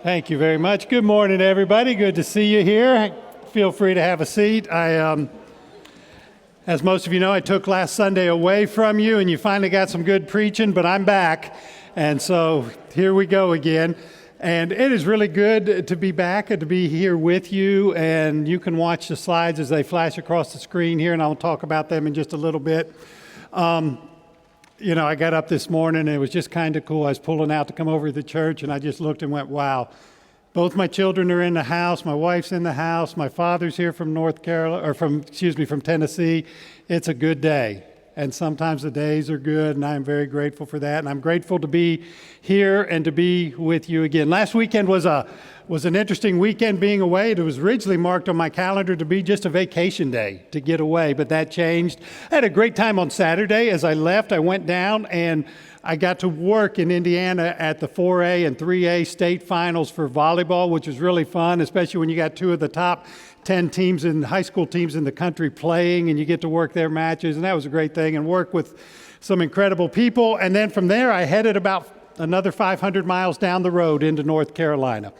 Thank you very much. Good morning, everybody. Good to see you here. Feel free to have a seat. As most of you know, I took last Sunday away from you, and you finally got some good preaching, but I'm back. And so here we go again. And it is really good to be back and to be here with you. And you can watch the slides as they flash across the screen here, and I'll talk about them in just a little bit. I got up this morning, and it was just kind of cool. I was pulling out to come over to the church, and I just looked and went, wow. Both my children are in the house. My wife's in the house. My father's here from from Tennessee. It's a good day. And sometimes the days are good, and I'm very grateful for that. And I'm grateful to be here and to be with you again. Last weekend was an interesting weekend being away. It was originally marked on my calendar to be just a vacation day to get away, but that changed. I had a great time on Saturday. As I left, I went down and I got to work in Indiana at the 4A and 3A state finals for volleyball, which was really fun, especially when you got two of the top 10 teams in high school teams in the country playing, and you get to work their matches, and that was a great thing, and work with some incredible people. And then from there, I headed about another 500 miles down the road into North Carolina.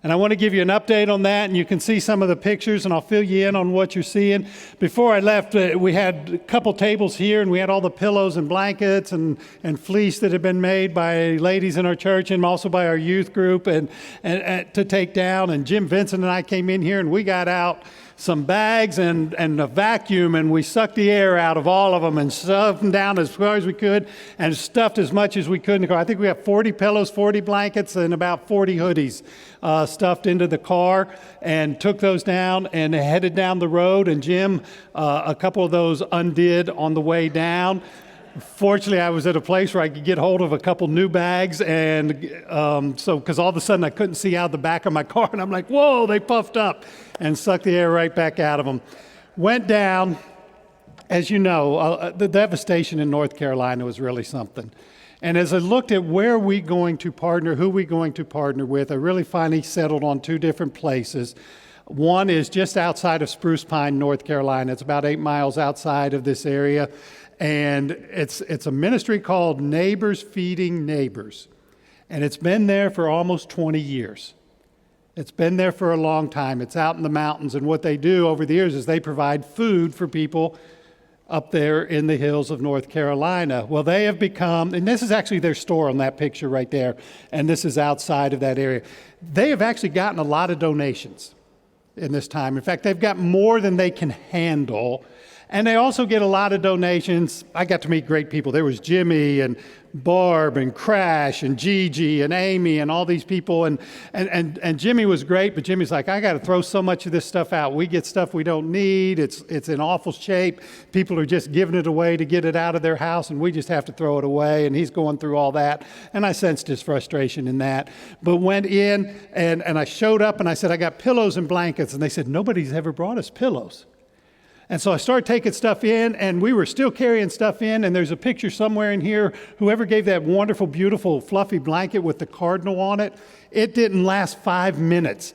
And I want to give you an update on that, and you can see some of the pictures, and I'll fill you in on what you're seeing. Before I left, we had a couple tables here, and we had all the pillows and blankets and fleece that had been made by ladies in our church and also by our youth group and to take down. And Jim Vincent and I came in here, and we got out some bags and a vacuum, and we sucked the air out of all of them and stuffed them down as far as we could and stuffed as much as we could in the car. I think we have 40 pillows, 40 blankets, and about 40 hoodies stuffed into the car, and took those down and headed down the road. And Jim, a couple of those undid on the way down. Fortunately, I was at a place where I could get hold of a couple new bags, and because all of a sudden I couldn't see out the back of my car, and I'm like, whoa, they puffed up, and sucked the air right back out of them. Went down. As you know, the devastation in North Carolina was really something. And as I looked at where we going to partner, who we going to partner with, I really finally settled on two different places. One is just outside of Spruce Pine, North Carolina. It's about 8 miles outside of this area. And it's a ministry called Neighbors Feeding Neighbors. And it's been there for almost 20 years. It's been there for a long time. It's out in the mountains. And what they do over the years is they provide food for people up there in the hills of North Carolina. Well, they have become, and this is actually their store on that picture right there, and this is outside of that area. They have actually gotten a lot of donations in this time. In fact, they've got more than they can handle. And they also get a lot of donations. I got to meet great people. There was Jimmy and Barb and Crash and Gigi and Amy and all these people. And Jimmy was great, but Jimmy's like, I got to throw so much of this stuff out. We get stuff we don't need. It's in awful shape. People are just giving it away to get it out of their house, and we just have to throw it away. And he's going through all that. And I sensed his frustration in that. But went in, and I showed up, and I said, I got pillows and blankets. And they said, nobody's ever brought us pillows. And so I started taking stuff in, and we were still carrying stuff in, and there's a picture somewhere in here. Whoever gave that wonderful, beautiful, fluffy blanket with the cardinal on it, it didn't last 5 minutes.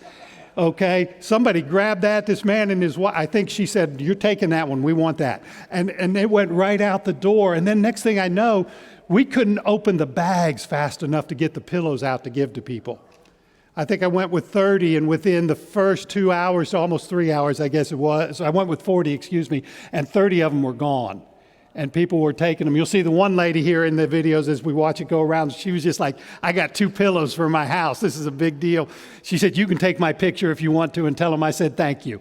Okay, somebody grabbed that, this man and his wife, I think she said, you're taking that one, we want that. And it went right out the door. And then next thing I know, we couldn't open the bags fast enough to get the pillows out to give to people. I think I went with 30, and within the first 2 hours, almost 3 hours, I guess it was, I went with 40, and 30 of them were gone. And people were taking them. You'll see the one lady here in the videos as we watch it go around. She was just like, I got 2 pillows for my house. This is a big deal. She said, you can take my picture if you want to, and tell them I said thank you.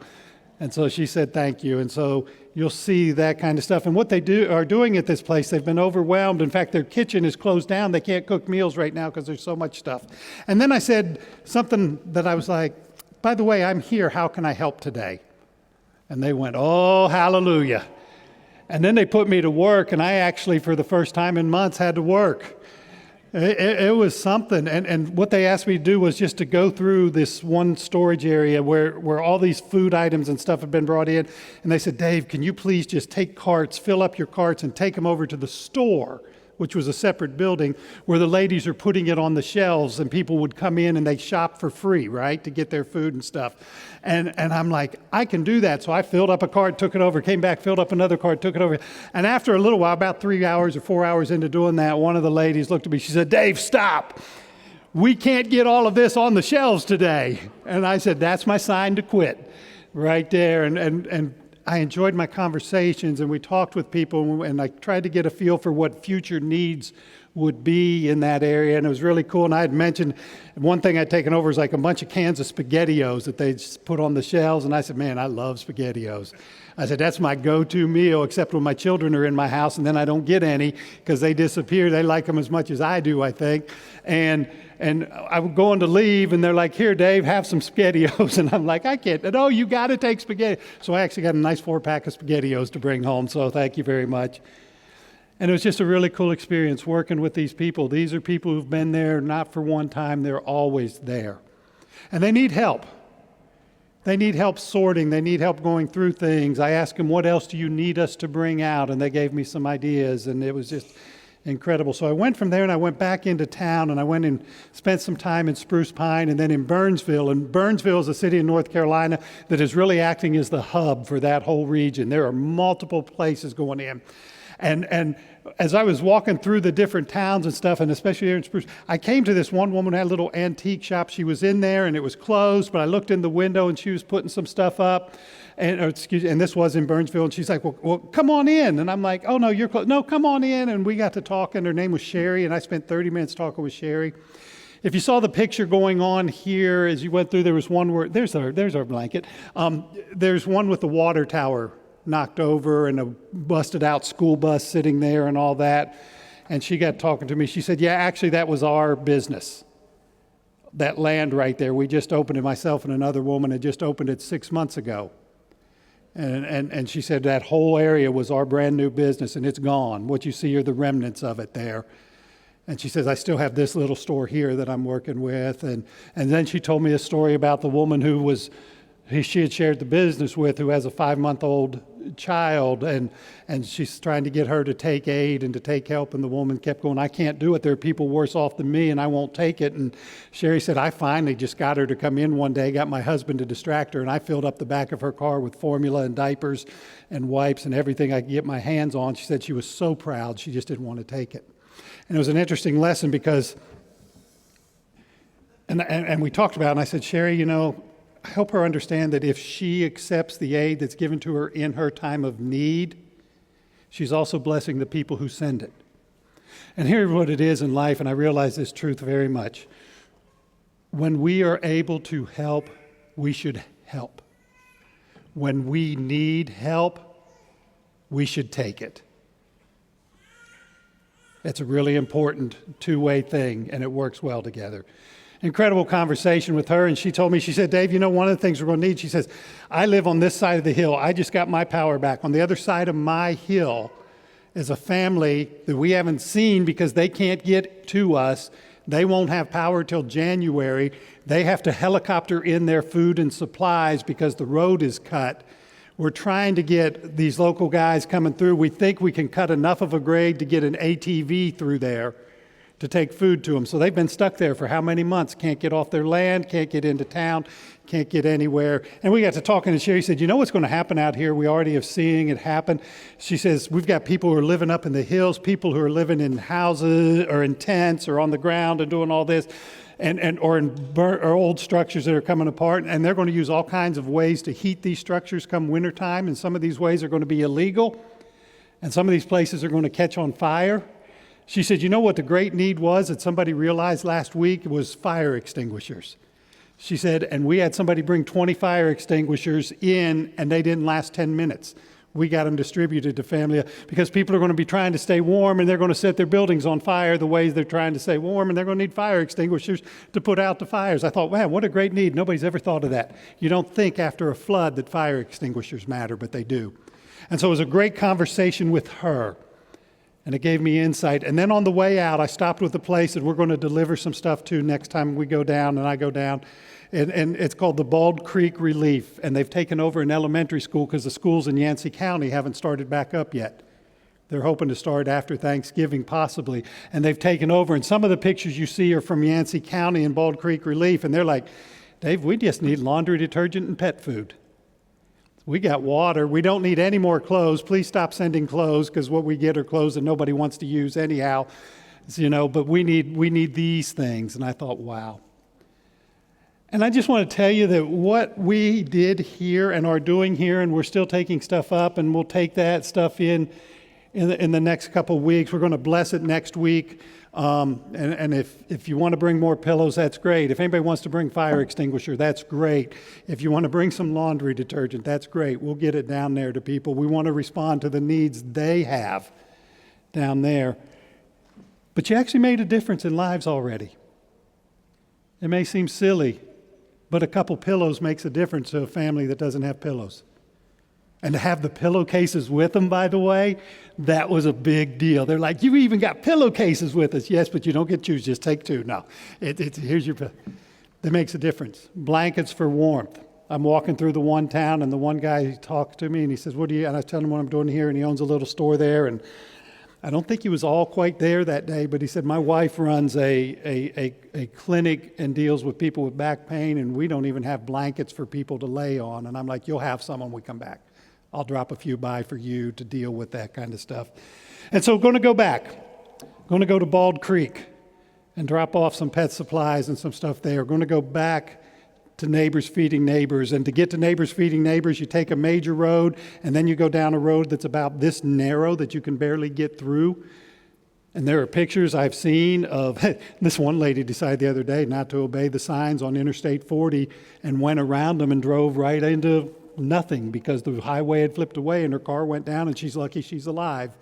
And so she said thank you. And so you'll see that kind of stuff. And what they are doing at this place, they've been overwhelmed. In fact, their kitchen is closed down. They can't cook meals right now because there's so much stuff. And then I said something that I was like, by the way, I'm here. How can I help today? And they went, oh, hallelujah. And then they put me to work, and I actually, for the first time in months, had to work. It was something. And what they asked me to do was just to go through this one storage area where all these food items and stuff had been brought in. And they said, Dave, can you please just take carts, fill up your carts, and take them over to the store, which was a separate building, where the ladies are putting it on the shelves, and people would come in and they shop for free, right, to get their food and stuff. And I'm like, I can do that. So I filled up a cart, took it over, came back, filled up another cart, took it over. And after a little while, about 3 hours or 4 hours into doing that, one of the ladies looked at me. She said, Dave, stop. we can't get all of this on the shelves today. And I said, that's my sign to quit right there. And I enjoyed my conversations, and we talked with people, and I tried to get a feel for what future needs would be in that area, and it was really cool. And I had mentioned one thing I'd taken over was like a bunch of cans of SpaghettiOs that they put on the shelves, and I said, man, I love SpaghettiOs. I said, that's my go-to meal, except when my children are in my house, and then I don't get any because they disappear. They like them as much as I do, I think. And I was going to leave, and they're like, here, Dave, have some SpaghettiOs. And I'm like, I can't. No, you got to take spaghetti. So I actually got a nice 4-pack of SpaghettiOs to bring home, so thank you very much. And it was just a really cool experience working with these people. These are people who've been there not for one time, they're always there. And they need help. They need help sorting. They need help going through things. I asked them, what else do you need us to bring out? And they gave me some ideas, and it was just incredible. So I went from there, and I went back into town, and I went and spent some time in Spruce Pine and then in Burnsville. And Burnsville is a city in North Carolina that is really acting as the hub for that whole region. There are multiple places going in. And as I was walking through the different towns and stuff, and especially here in Spruce, I came to this one woman who had a little antique shop. She was in there, and it was closed, but I looked in the window, and she was putting some stuff up. And this was in Burnsville, and she's like, well, come on in. And I'm like, oh, no, you're closed. No, come on in. And we got to talking. Her name was Sherry, and I spent 30 minutes talking with Sherry. If you saw the picture going on here as you went through, there was one where, there's our blanket. There's one with the water tower knocked over and a busted out school bus sitting there and all that. And she got talking to me. She said, yeah, actually, that was our business. That land right there. We just opened it, myself and another woman had just opened it 6 months ago. And she said that whole area was our brand new business, and it's gone. What you see are the remnants of it there. And she says, I still have this little store here that I'm working with. And then she told me a story about the woman who she had shared the business with, who has a 5-month-old child, and she's trying to get her to take aid and to take help, and the woman kept going, I can't do it. There are people worse off than me, and I won't take it. And Sherry said, I finally just got her to come in one day, got my husband to distract her, and I filled up the back of her car with formula and diapers and wipes and everything I could get my hands on. She said she was so proud, she just didn't want to take it. And it was an interesting lesson because, and we talked about it, and I said, Sherry, help her understand that if she accepts the aid that's given to her in her time of need, she's also blessing the people who send it. And here's what it is in life, and I realize this truth very much. When we are able to help, we should help. When we need help, we should take it. It's a really important two-way thing, and it works well together. Incredible conversation with her, and she told me, she said, Dave, one of the things we're going to need, she says, I live on this side of the hill. I just got my power back. On the other side of my hill is a family that we haven't seen because they can't get to us. They won't have power till January. They have to helicopter in their food and supplies because the road is cut. We're trying to get these local guys coming through. We think we can cut enough of a grade to get an ATV through there to take food to them. So they've been stuck there for how many months? Can't get off their land, can't get into town, can't get anywhere. And we got to talking, and Sherry said, what's going to happen out here? We already have seeing it happen. She says, we've got people who are living up in the hills, people who are living in houses or in tents or on the ground and doing all this, or in old structures that are coming apart. And they're going to use all kinds of ways to heat these structures come wintertime. And some of these ways are going to be illegal. And some of these places are going to catch on fire. She said, what the great need was that somebody realized last week was fire extinguishers. She said, and we had somebody bring 20 fire extinguishers in, and they didn't last 10 minutes. We got them distributed to family because people are going to be trying to stay warm, and they're going to set their buildings on fire the ways they're trying to stay warm, and they're going to need fire extinguishers to put out the fires. I thought, man, what a great need. Nobody's ever thought of that. You don't think after a flood that fire extinguishers matter, but they do. And so it was a great conversation with her. And it gave me insight. And then on the way out, I stopped with the place that we're going to deliver some stuff to next time we go down, and I go down. And it's called the Bald Creek Relief. And they've taken over an elementary school because the schools in Yancey County haven't started back up yet. They're hoping to start after Thanksgiving, possibly. And they've taken over. And some of the pictures you see are from Yancey County and Bald Creek Relief. And they're like, Dave, we just need laundry detergent and pet food. We got water. We don't need any more clothes. Please stop sending clothes because what we get are clothes that nobody wants to use anyhow. But we need these things. And I thought, wow. And I just want to tell you that what we did here and are doing here, and we're still taking stuff up, and we'll take that stuff in the next couple of weeks. We're going to bless it next week. And if you want to bring more pillows, that's great. If anybody wants to bring fire extinguisher, that's great. If you want to bring some laundry detergent, that's great. We'll get it down there to people. We want to respond to the needs they have down there. But you actually made a difference in lives already. It may seem silly, but a couple pillows makes a difference to a family that doesn't have pillows. And to have the pillowcases with them, by the way, that was a big deal. They're like, you even got pillowcases with us. Yes, but you don't get to choose, just take two. No, here's your pillow. That makes a difference. Blankets for warmth. I'm walking through the one town, and the one guy talked to me, and he says, and I tell him what I'm doing here, and he owns a little store there, and I don't think he was all quite there that day, but he said, my wife runs a clinic and deals with people with back pain, and we don't even have blankets for people to lay on. And I'm like, you'll have some when we come back. I'll drop a few by for you to deal with that kind of stuff. And so going to go back. Going to go to Bald Creek and drop off some pet supplies and some stuff there. Going to go back to Neighbors Feeding Neighbors. And to get to Neighbors Feeding Neighbors, you take a major road, and then you go down a road that's about this narrow that you can barely get through. And there are pictures I've seen of this one lady decided the other day not to obey the signs on Interstate 40 and went around them and drove right into nothing because the highway had flipped away and her car went down, and she's lucky she's alive.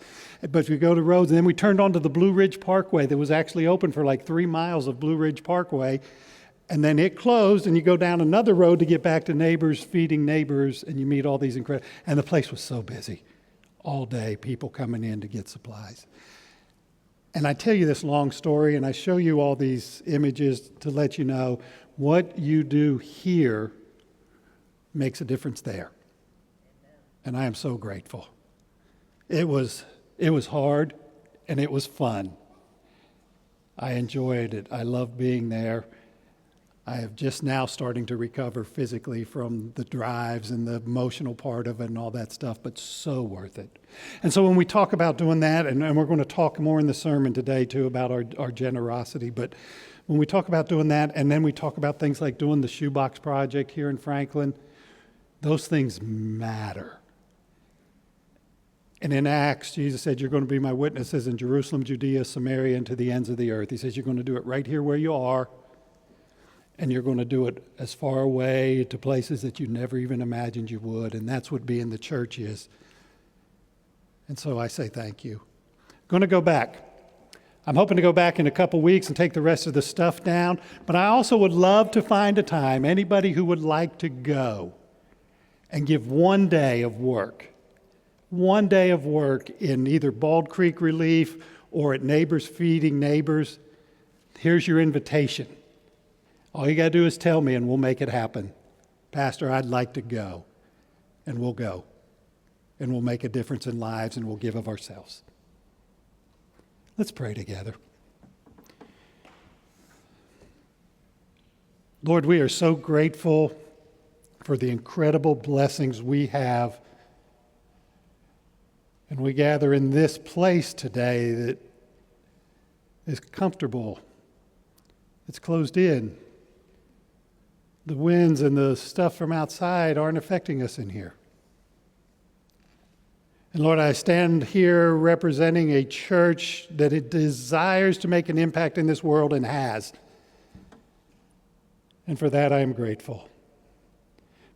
But we go to roads, and then we turned onto the Blue Ridge Parkway that was actually open for like 3 miles of Blue Ridge Parkway. And then it closed, and you go down another road to get back to Neighbors Feeding Neighbors, and you meet all these incredible, and the place was so busy. All day, people coming in to get supplies. And I tell you this long story, and I show you all these images to let you know what you do here makes a difference there. And I am so grateful. It was hard, and it was fun. I enjoyed it. I love being there. I am just now starting to recover physically from the drives and the emotional part of it and all that stuff, but so worth it. And so when we talk about doing that, and we're going to talk more in the sermon today too about our generosity, but when we talk about doing that, and then we talk about things like doing the shoebox project here in Franklin, those things matter. And in Acts, Jesus said, you're going to be my witnesses in Jerusalem, Judea, Samaria, and to the ends of the earth. He says, you're going to do it right here where you are, and you're going to do it as far away to places that you never even imagined you would. And that's what being the church is. And so I say thank you. I'm going to go back. I'm hoping to go back in a couple weeks and take the rest of the stuff down. But I also would love to find a time, anybody who would like to go and give one day of work in either Bald Creek Relief or at Neighbors Feeding Neighbors. Here's your invitation. All you got to do is tell me and we'll make it happen. Pastor, I'd like to go. And we'll go. And we'll make a difference in lives, and we'll give of ourselves. Let's pray together. Lord, we are so grateful for the incredible blessings we have. And we gather in this place today that is comfortable. It's closed in. The winds and the stuff from outside aren't affecting us in here. And Lord, I stand here representing a church that it desires to make an impact in this world and has. And for that I am grateful.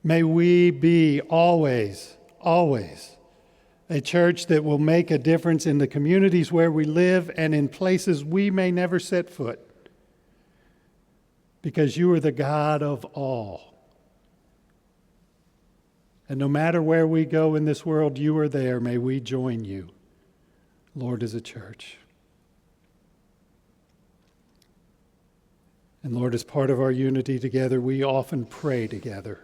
May we be always a church that will make a difference in the communities where we live and in places we may never set foot. Because you are the God of all. And no matter where we go in this world, you are there. May we join you, Lord, as a church. And Lord, as part of our unity together, we often pray together.